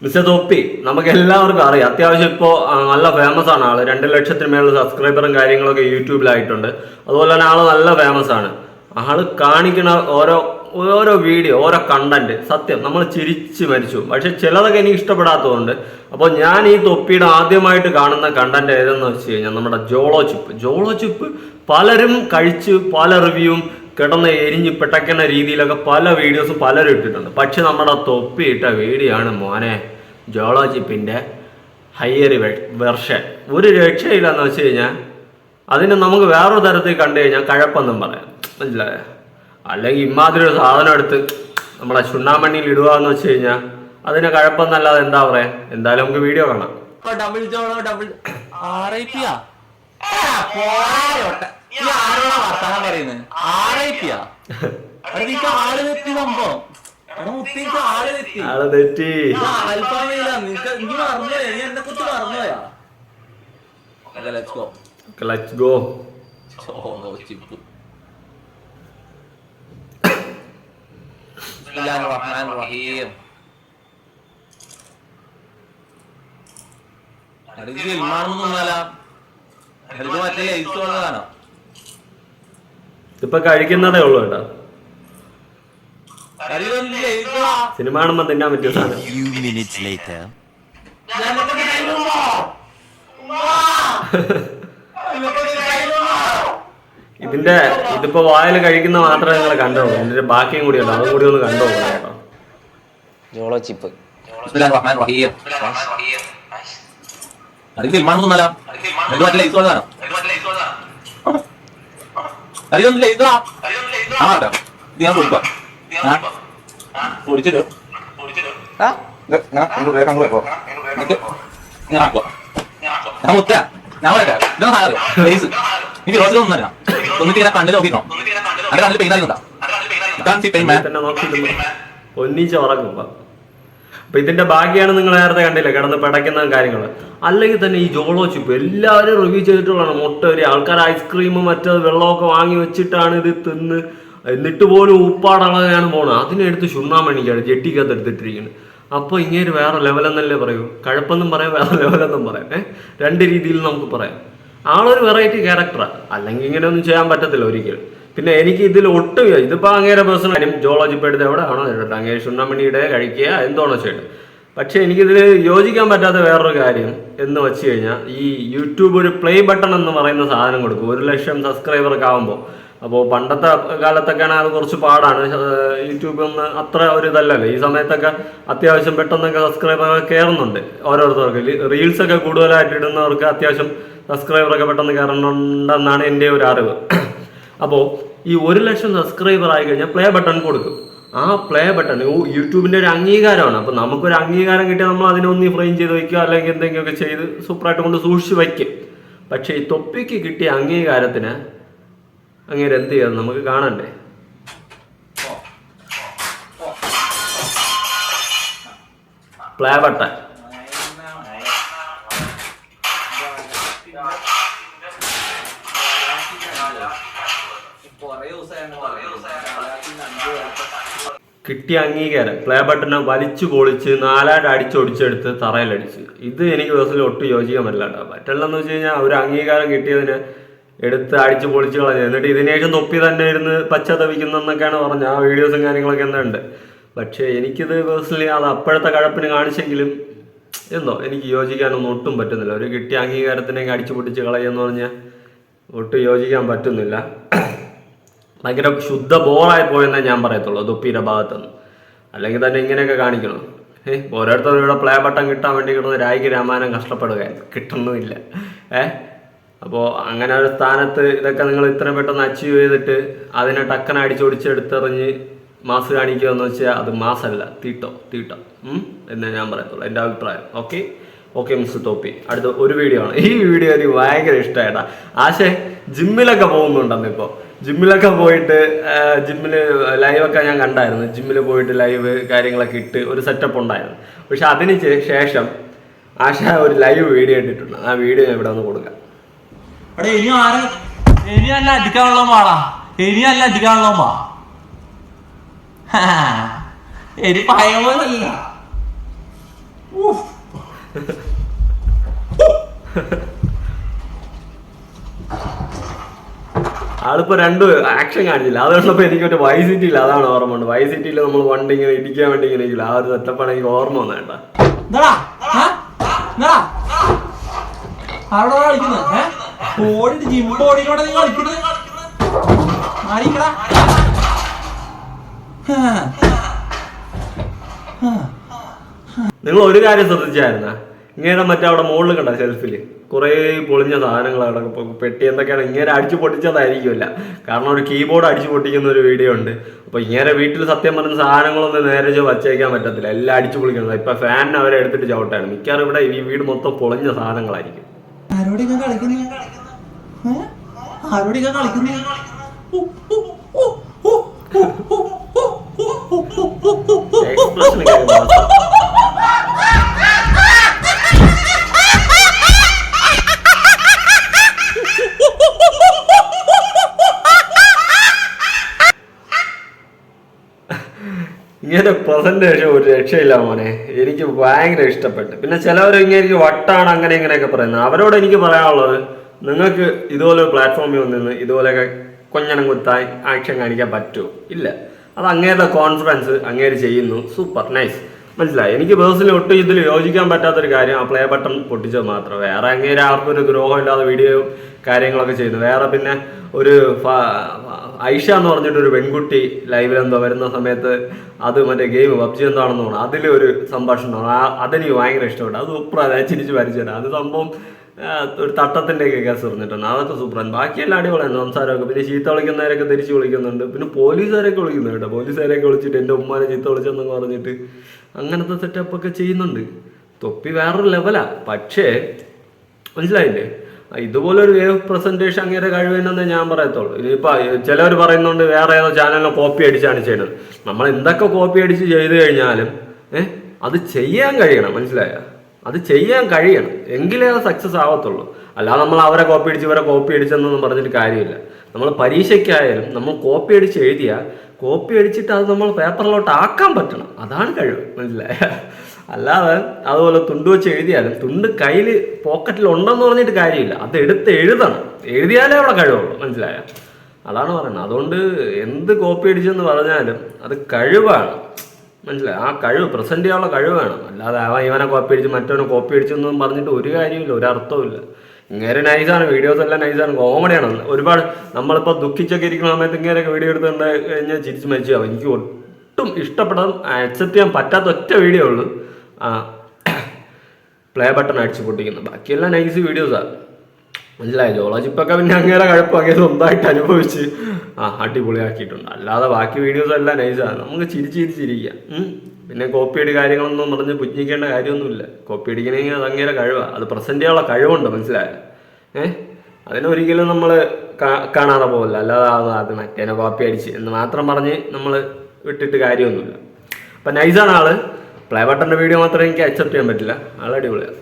Mister തൊപ്പി നമുക്ക് എല്ലാവർക്കും അറിയാം. അത്യാവശ്യം ഇപ്പോൾ നല്ല ഫേമസ് ആണ് ആള്. 2 ലക്ഷത്തിന് മേലുള്ള സബ്സ്ക്രൈബറും കാര്യങ്ങളൊക്കെ യൂട്യൂബിലായിട്ടുണ്ട്. അതുപോലെ തന്നെ ആള് നല്ല ഫേമസ് ആണ്. ആള് കാണിക്കുന്ന ഓരോ വീഡിയോ, ഓരോ കണ്ടന്റ് സത്യം നമ്മൾ ചിരിച്ച് മരിച്ചു. പക്ഷെ ചിലതൊക്കെ എനിക്ക് ഇഷ്ടപ്പെടാത്തതുകൊണ്ട് അപ്പോൾ ഞാൻ ഈ തൊപ്പിയുടെ ആദ്യമായിട്ട് കാണുന്ന കണ്ടന്റ് ഏതെന്ന് വെച്ച് കഴിഞ്ഞാൽ നമ്മുടെ ജോളോ ചിപ്പ് പലരും കഴിച്ച് പല റിവ്യൂവും കിടന്ന് എരിഞ്ഞ് പിടയ്ക്കുന്ന രീതിയിലൊക്കെ പല വീഡിയോസും പലരും ഇട്ടിട്ടുണ്ട്. പക്ഷെ നമ്മുടെ തൊപ്പി ഇട്ട വീഡിയോ ആണ് മോനെ ജോളോ ചിപ്പിൻ്റെ ഹയർ വെർഷൻ. ഒരു രക്ഷയില്ലെന്ന് വെച്ച് കഴിഞ്ഞാൽ അതിന് നമുക്ക് വേറൊരു തരത്തിൽ കണ്ടു കഴിഞ്ഞാൽ കഴപ്പെന്നും പറയാം, മനസ്സിലായോ? അല്ലെങ്കിൽ ഇമാതിരി ഒരു സാധനം എടുത്ത് നമ്മളെ ചുണ്ണാമണ്ണിയിൽ ഇടുക എന്ന് വെച്ച് കഴിഞ്ഞാൽ അതിന് കഴപ്പെന്നല്ലാതെ എന്താ പറയാ. എന്തായാലും നമുക്ക് വീഡിയോ കാണാം. Bismillahirrahmanirrahim. ഇപ്പൊ കഴിക്കുന്നതേ ഉള്ളൂ കേട്ടോ. സിനിമ കാണുമ്പോ തിന്നാൻ പറ്റിയ സാധനം. ഇതിപ്പോ വായിൽ കഴിക്കുന്ന മാത്രമേ നിങ്ങൾ കണ്ടോളൂ. ഇതിന്റെ ബാക്കിയും കൂടി ഉണ്ടോ, അതും കൂടി ഒന്ന് കണ്ടോളൂ കേട്ടോ. ജോളോ ചിപ്പ്. ഒന്നിച്ച് ഉറങ്ങുമ്പോ അപ്പൊ ഇതിന്റെ ബാക്കിയാണ് നിങ്ങൾ നേരത്തെ കണ്ടില്ല കിടന്ന് പിടയ്ക്കുന്ന കാര്യങ്ങൾ. അല്ലെങ്കിൽ തന്നെ ഈ ജോളോ ചിപ്പ് എല്ലാവരും റിവ്യൂ ചെയ്തിട്ടുള്ളതാണ്. മുട്ട ഒരു ആൾക്കാർ ഐസ്ക്രീമും മറ്റേത് വെള്ളമൊക്കെ വാങ്ങി വെച്ചിട്ടാണ് ഇത് തിന്ന്, എന്നിട്ട് പോലും ഉപ്പാടളകയാണ് പോണത്. അതിനെടുത്ത് ചുണ്ണാമണിക്കാണ് ജെട്ടിക്കകത്ത് എടുത്തിട്ടിരിക്കുന്നത്. അപ്പോൾ ഇങ്ങനെ വേറെ ലെവലെന്നല്ലേ പറയൂ. കഴപ്പെന്നും പറയാം, വേറെ ലെവലെന്നും പറയാം. രണ്ട് രീതിയിൽ നമുക്ക് പറയാം. ആളൊരു വെറൈറ്റി ക്യാരക്ടറാണ്. അല്ലെങ്കിൽ ഇങ്ങനെയൊന്നും ചെയ്യാൻ പറ്റത്തില്ല ഒരിക്കലും. പിന്നെ എനിക്ക് ഇതിൽ ഒട്ടും ഇതിപ്പോൾ അങ്ങേരെ പേഴ്സണൽ കാര്യം ജോളോ ചിപ്പ് എടുത്ത് എവിടെ ആണോ കേട്ടോ അങ്ങേരെ ചുണ്ണാമണിയുടെ കഴിക്കുക എന്തോണോ ചെയ്യണം. പക്ഷേ എനിക്കിതിൽ യോജിക്കാൻ പറ്റാത്ത വേറൊരു കാര്യം എന്ന് വെച്ച് കഴിഞ്ഞാൽ ഈ യൂട്യൂബ് ഒരു പ്ലേ ബട്ടൺ എന്ന് പറയുന്ന സാധനം കൊടുക്കും 1 ലക്ഷം സബ്സ്ക്രൈബർക്ക് ആകുമ്പോൾ. അപ്പോൾ പണ്ടത്തെ കാലത്തൊക്കെയാണ് അത് കുറച്ച് പാടാണ്. യൂട്യൂബ് ഒന്ന് അത്ര ഒരു ഇതല്ലല്ലോ. ഈ സമയത്തൊക്കെ അത്യാവശ്യം പെട്ടെന്നൊക്കെ സബ്സ്ക്രൈബറൊക്കെ കയറുന്നുണ്ട് ഓരോരുത്തർക്ക്. റീൽസൊക്കെ കൂടുതലായിട്ട് ഇടുന്നവർക്ക് അത്യാവശ്യം സബ്സ്ക്രൈബറൊക്കെ പെട്ടെന്ന് കയറുന്നുണ്ടെന്നാണ് എൻ്റെ ഒരു അറിവ്. അപ്പോൾ ഈ 1 ലക്ഷം സബ്സ്ക്രൈബർ ആയി കഴിഞ്ഞാൽ പ്ലേ ബട്ടൺ കൊടുക്കും. ആ പ്ലേ ബട്ടൺ യൂട്യൂബിൻ്റെ ഒരു അംഗീകാരമാണ്. അപ്പോൾ നമുക്കൊരു അംഗീകാരം കിട്ടിയാൽ നമ്മൾ അതിനൊന്ന് ഫ്രെയിം ചെയ്ത് വയ്ക്കുക, അല്ലെങ്കിൽ എന്തെങ്കിലുമൊക്കെ ചെയ്ത് സൂപ്പറായിട്ട് കൊണ്ട് സൂക്ഷിച്ച് വയ്ക്കും. പക്ഷേ ഈ തൊപ്പിക്ക് കിട്ടിയ അംഗീകാരത്തിന് അങ്ങനെ എന്ത് ചെയ്യാം നമുക്ക് കാണണ്ടേ. പ്ലേ ബട്ടൺ കിട്ടിയ അംഗീകാരം പ്ലേ ബട്ടനെ വലിച്ചു പൊളിച്ച് 4 അടിച്ചൊടിച്ചെടുത്ത് തറയിലടിച്ച്. ഇത് എനിക്ക് പേഴ്സണലി ഒട്ടും യോജിക്കാൻ പറ്റില്ല കേട്ടോ. പറ്റില്ലെന്ന് വെച്ച് കഴിഞ്ഞാൽ ഒരു അംഗീകാരം കിട്ടിയതിന് എടുത്ത് അടിച്ച് പൊളിച്ച് കളഞ്ഞു. എന്നിട്ട് ഇതിനു ശേഷം തൊപ്പി തന്നെ ഇരുന്ന് പശ്ചാത്തപിക്കുന്നൊക്കെയാണ് പറഞ്ഞത്. ആ വീഡിയോസും കാര്യങ്ങളൊക്കെ തന്നെ ഉണ്ട്. പക്ഷേ എനിക്കിത് പേഴ്സണലി അത് അപ്പോഴത്തെ കഴപ്പിന് കാണിച്ചെങ്കിലും എന്തോ എനിക്ക് യോജിക്കാനൊന്നും ഒട്ടും പറ്റുന്നില്ല. ഒരു കിട്ടിയ അംഗീകാരത്തിനൊക്കെ അടിച്ചു പൊട്ടിച്ച് കളയുമെന്ന് പറഞ്ഞാൽ ഒട്ടും യോജിക്കാൻ പറ്റുന്നില്ല. ഭയങ്കര ശുദ്ധ ബോറായി പോയെന്നേ ഞാൻ പറയത്തുള്ളൂ തൊപ്പിയുടെ ഭാഗത്തുനിന്ന്. അല്ലെങ്കിൽ തന്നെ ഇങ്ങനെയൊക്കെ കാണിക്കണം. ഓരോരുത്തരും ഇവിടെ പ്ലേ ബട്ടൺ കിട്ടാൻ വേണ്ടി കിട്ടുന്ന രായിക്ക് രാമായണം കഷ്ടപ്പെടുക കിട്ടുന്നുമില്ല. അപ്പോൾ അങ്ങനെ ഒരു സ്ഥാനത്ത് ഇതൊക്കെ നിങ്ങൾ ഇത്രയും പെട്ടെന്ന് അച്ചീവ് ചെയ്തിട്ട് അതിനെ ടക്കന അടിച്ചൊടിച്ചെടുത്തെറിഞ്ഞ് മാസ് കാണിക്കുക എന്ന് വെച്ചാൽ അത് മാസല്ല, തീട്ടോ എന്നേ ഞാൻ പറയത്തുള്ളൂ, എൻ്റെ അഭിപ്രായം. ഓക്കെ മിസ്റ്റർ തൊപ്പി. അടുത്ത ഒരു വീഡിയോ ആണ്. ഈ വീഡിയോ എനിക്ക് ഭയങ്കര ഇഷ്ടമായിട്ടാ. ആശേ ജിമ്മിലൊക്കെ പോകുന്നുണ്ടെന്ന്. ഇപ്പോൾ ജിമ്മിലൊക്കെ പോയിട്ട് ജിമ്മിൽ ലൈവൊക്കെ ഞാൻ കണ്ടായിരുന്നു. ജിമ്മിൽ പോയിട്ട് ലൈവ് കാര്യങ്ങളൊക്കെ ഇട്ട് ഒരു സെറ്റപ്പ് ഉണ്ടായിരുന്നു. പക്ഷെ അതിന് ശേഷം ആശ ഒരു ലൈവ് വീഡിയോ ഇട്ടിട്ടുണ്ട്. ആ വീഡിയോ ഞാൻ ഇവിടെ ഒന്ന് കൊടുക്കാം. ഇനിയല്ല അടിക്കാനുള്ള മാടാ, ഇനിയല്ല അടിക്കാനുള്ള മാ എരി പയമല്ല ആളിപ്പോ രണ്ട് ആക്ഷൻ കാണിച്ചില്ല. അത് കണ്ടപ്പോ എനിക്കൊരു വൈ സിറ്റിയില്ല, അതാണ് ഓർമ്മ ഉണ്ട്. വൈ സിറ്റിയിൽ നമ്മൾ വണ്ടി ഇങ്ങനെ ഇടിക്കാൻ വേണ്ടി ഇങ്ങനെ ഇരിക്കില്ല, ആ ഒരു സെറ്റപ്പാണ് എനിക്ക് ഓർമ്മ വന്നേണ്ട. നിങ്ങൾ ഒരു കാര്യം ശ്രദ്ധിച്ചായിരുന്ന, ഇങ്ങനെ മറ്റേ അവിടെ മുകളിൽ കണ്ട ഷെൽഫില് കുറെ പൊളിഞ്ഞ സാധനങ്ങൾ അവിടെ പെട്ടി എന്തൊക്കെയാണ് ഇങ്ങനെ അടിച്ചു പൊട്ടിച്ചതായിരിക്കുമല്ല. കാരണം ഒരു കീബോർഡ് അടിച്ചു പൊട്ടിക്കുന്ന ഒരു വീഡിയോ ഉണ്ട്. അപ്പൊ ഇങ്ങനെ വീട്ടിൽ സത്യം പറഞ്ഞ സാധനങ്ങളൊന്നും നേരെ വച്ചേക്കാൻ പറ്റത്തില്ല, എല്ലാം അടിച്ചു പൊളിക്കുന്നത്. ഇപ്പൊ ഫാനിന് അവരെ എടുത്തിട്ട് ചവിട്ടാണ്. മിക്കവാറും ഇവിടെ ഈ വീട് മൊത്തം പൊളിഞ്ഞ സാധനങ്ങളായിരിക്കും. ഇങ്ങനെ പ്രസന്റേഷൻ ഒരു രക്ഷയില്ല മോനെ, എനിക്ക് ഭയങ്കര ഇഷ്ടപ്പെട്ടു. പിന്നെ ചിലവർ ഇങ്ങനെ വട്ടാണ് അങ്ങനെ ഇങ്ങനെയൊക്കെ പറയുന്നത്. അവരോട് എനിക്ക് പറയാനുള്ളത്, നിങ്ങൾക്ക് ഇതുപോലെ ഒരു പ്ലാറ്റ്ഫോമിൽ വന്നിരുന്ന് ഇതുപോലെയൊക്കെ കൊഞ്ഞനം കുത്താൻ ആക്ഷൻ കാണിക്കാൻ പറ്റുമോ? ഇല്ല. അത് അങ്ങേരുടെ കോൺഫിഡൻസ് അങ്ങേര് ചെയ്യുന്നു, സൂപ്പർ നൈസ്. മനസ്സിലായി. എനിക്ക് പേഴ്സണലി ഒട്ടും ഇതിൽ യോജിക്കാൻ പറ്റാത്തൊരു കാര്യം ആ പ്ലേ ബട്ടൺ പൊട്ടിച്ചത് മാത്രം. വേറെ അങ്ങേര് ആർക്കും ഒരു ദ്രോഹമില്ലാതെ വീഡിയോ കാര്യങ്ങളൊക്കെ ചെയ്യുന്നു. വേറെ പിന്നെ ഒരു ഐഷ എന്ന് പറഞ്ഞിട്ടൊരു പെൺകുട്ടി ലൈവിൽ എന്തോ വരുന്ന സമയത്ത് അത് മറ്റേ ഗെയിം പബ്ജി എന്താണെന്ന് തോന്നുന്നു, അതിലൊരു സംഭാഷണം അതെനിക്ക് ഭയങ്കര ഇഷ്ടപ്പെട്ടു. അത് സൂപ്പറാണ്, ചിരിച്ച് പരിചയം. അത് സംഭവം ഒരു തട്ടത്തിൻ്റെയൊക്കെ കേസ് പറഞ്ഞിട്ടുണ്ട്, അതൊക്കെ സൂപ്പറാണ്. ബാക്കിയെല്ലാം അടിപൊളിയാണ് സംസാരമൊക്കെ. പിന്നെ ചീത്ത വിളിക്കുന്നവരൊക്കെ തിരിച്ച് വിളിക്കുന്നുണ്ട്. പിന്നെ പോലീസുകാരൊക്കെ വിളിക്കുന്നുണ്ട് കേട്ടോ. പോലീസുകാരൊക്കെ വിളിച്ചിട്ട് എൻ്റെ ഉമ്മാനെ ചീത്ത വിളിച്ചെന്നൊക്കെ പറഞ്ഞിട്ട് അങ്ങനത്തെ സെറ്റപ്പൊക്കെ ചെയ്യുന്നുണ്ട്. തൊപ്പി വേറൊരു ലെവലാ. പക്ഷേ മനസ്സിലായില്ലേ, ഇതുപോലൊരു വേവ് പ്രസന്റേഷൻ അങ്ങനെ കഴിവെന്നേ ഞാൻ പറയത്തുള്ളൂ. ഇനിയിപ്പോൾ ചിലവർ പറയുന്നുണ്ട് വേറെ ഏതോ ചാനലിനെ കോപ്പി അടിച്ചാണ് ചെയ്യുന്നത്. നമ്മൾ എന്തൊക്കെ കോപ്പി അടിച്ച് ചെയ്ത് കഴിഞ്ഞാലും അത് ചെയ്യാൻ കഴിയണം. മനസ്സിലായോ? അത് ചെയ്യാൻ കഴിയണം, എങ്കിലേ അത് സക്സസ് ആവത്തുള്ളൂ. അല്ലാതെ നമ്മൾ അവരെ കോപ്പി അടിച്ച് ഇവരെ കോപ്പി അടിച്ചെന്നൊന്നും പറഞ്ഞിട്ട് കാര്യമില്ല. നമ്മൾ പരീക്ഷയ്ക്കായാലും നമ്മൾ കോപ്പി അടിച്ച് എഴുതിയാൽ കോപ്പി അടിച്ചിട്ട് അത് നമ്മൾ പേപ്പറിലോട്ട് ആക്കാൻ പറ്റണം, അതാണ് കഴിവ്. മനസ്സിലായ? അല്ലാതെ അതുപോലെ തുണ്ട് വെച്ച് എഴുതിയാലും തുണ്ട് കയ്യിൽ പോക്കറ്റിൽ ഉണ്ടെന്ന് പറഞ്ഞിട്ട് കാര്യമില്ല, അത് എടുത്ത് എഴുതണം. എഴുതിയാലേ അവിടെ കഴിവുള്ളൂ. മനസ്സിലായ? അതാണ് പറയുന്നത്. അതുകൊണ്ട് എന്ത് കോപ്പി അടിച്ചെന്ന് പറഞ്ഞാലും അത് കഴിവാണ്. മനസ്സിലായി? ആ കഴിവ് പ്രസന്റ് ചെയ്യാനുള്ള കഴിവ് വേണം. അല്ലാതെ ഇവനെ കോപ്പി അടിച്ച് മറ്റവനെ കോപ്പി അടിച്ചെന്നൊന്നും പറഞ്ഞിട്ട് ഒരു കാര്യമില്ല, ഒരു അർത്ഥമില്ല. ഇങ്ങനെ നൈസാണ്, വീഡിയോസ് എല്ലാം നൈസാണ്, കോമഡിയാണ്. ഒരുപാട് നമ്മളിപ്പോൾ ദുഃഖിച്ചൊക്കെ ഇരിക്കുന്ന സമയത്ത് ഇങ്ങനെയൊക്കെ വീഡിയോ എടുത്തുകൊണ്ട് കഴിഞ്ഞാൽ ചിരിച്ച് മരിച്ചാവും. എനിക്ക് ഒട്ടും ഇഷ്ടപ്പെടാൻ അക്സെപ്റ്റ് ചെയ്യാൻ പറ്റാത്ത ഒറ്റ വീഡിയോ ഉള്ളൂ, പ്ലേ ബട്ടൺ അടിച്ച് പൊട്ടിക്കുന്നത്. ബാക്കിയെല്ലാം നൈസ് വീഡിയോസാണ്. മനസ്സിലായി? ജോളജിപ്പൊക്കെ പിന്നെ അങ്ങനെ കഴപ്പാക്കി സ്വന്തമായിട്ട് അനുഭവിച്ച് അടിപൊളിയാക്കിയിട്ടുണ്ട്. അല്ലാതെ ബാക്കി വീഡിയോസ് എല്ലാം നൈസാണ്, നമുക്ക് ചിരിച്ചിരിക്കാം. പിന്നെ കോപ്പി അടി കാര്യങ്ങളൊന്നും പറഞ്ഞ് പുജ്ഞിക്കേണ്ട കാര്യമൊന്നുമില്ല. കോപ്പി അടിക്കണമെങ്കിൽ അത് അങ്ങനെ കഴിവാണ്, അത് പ്രസന്റ് ചെയ്യാനുള്ള കഴിവുണ്ട്. മനസ്സിലായോ? അതിനൊരിക്കലും നമ്മൾ കാണാതെ പോകില്ല. അല്ലാതെ അത് മറ്റേനെ കോപ്പി അടിച്ച് എന്ന് മാത്രം പറഞ്ഞ് നമ്മൾ വിട്ടിട്ട് കാര്യമൊന്നുമില്ല. അപ്പം നൈസാണ് ആള്. പ്ലേ ബട്ടൻ്റെ വീഡിയോ മാത്രമേ എനിക്ക് അക്സെപ്റ്റ് ചെയ്യാൻ പറ്റില്ല. ആൾ അടിപൊളിയാണ്.